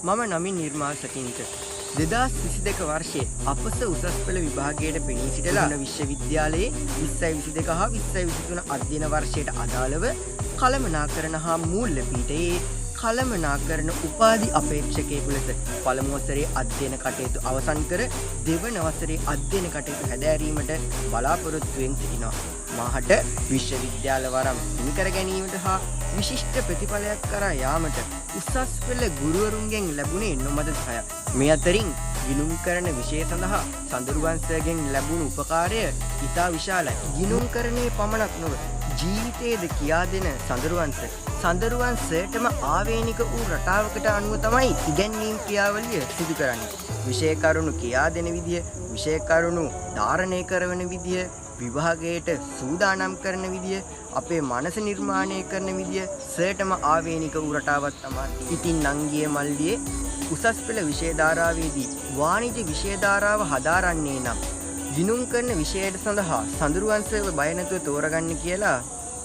මම නමින් නිර්මාල් සටින්ක 2022 වර්ෂයේ අපස උසස් පෙළ විභාගයට පෙනී සිටලා විශ්වවිද්‍යාලයේ 2022 හා 2023 අධ්‍යයන වර්ෂයට අදාළව කළමනාකරන හා මූල්‍ය පීඨයේ කළමනාකරන උපාධි අපේක්ෂකයෙකු ලෙස පළමු වසරේ අධ්‍යයන කටයුතු අවසන් කර දෙවන වසරේ අධ්‍යයන කටයුතු හැදෑරීමට බලාපොරොත්තු වෙමින් සිටිනවා. මාහට විශ්වවිද්‍යාල වරම් හිමි කර ගැනීමට හා විශිෂ්ට ප්‍රතිඵලයක් කරා යාමට උසස් පෙළ ගුරුවරුන්ගෙන් ලැබුණේ නොමද සහයක්. මේ අතරින් ගිණුම් කරන විෂය සඳහා සඳරුවන්සගෙන් ලැබුණු උපකාරය ඉතා විශාලයි. ගිණුම් කරන්නේ පමණක් නොව ජීවිතයේද කියා දෙන සඳරුවන්සටම ආවේනික වූ රටාවකට අනුව තමයි ඉගැන්වීම් ක්‍රියාවලිය සිදු කරන්නේ. විෂය කරුණු කියා දෙන විදිය, විෂය කරුණු ධාරණය කරන විදිය, විභාගයට සූදානම් කරන විදිය, අපේ මනස නිර්මාණය කරන විදිය සටම ආවේනික වූ රටාවක් තමයි. ඉතින් නංගියේ මල්ලියේ උසස් පෙළ විෂය ධාරාවේදී වාණිජ්‍ය විෂය ධාරාව හදාරන්නේ නම් ගිණුම් කරන විෂයට සඳහා සඳරුවන්සව බය නැතුව තෝරගන්න කියලා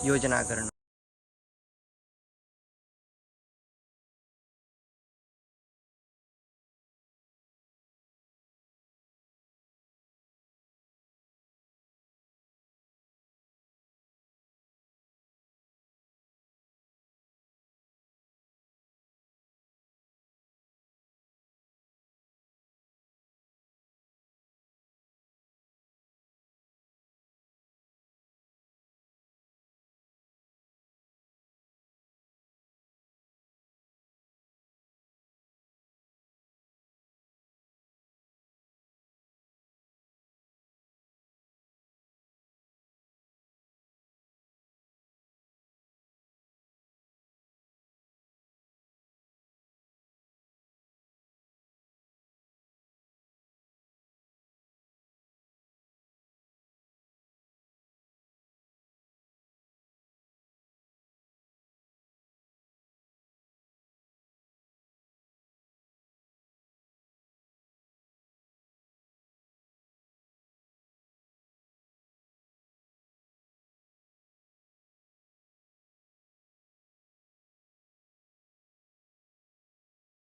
යෝජනා කරනවා.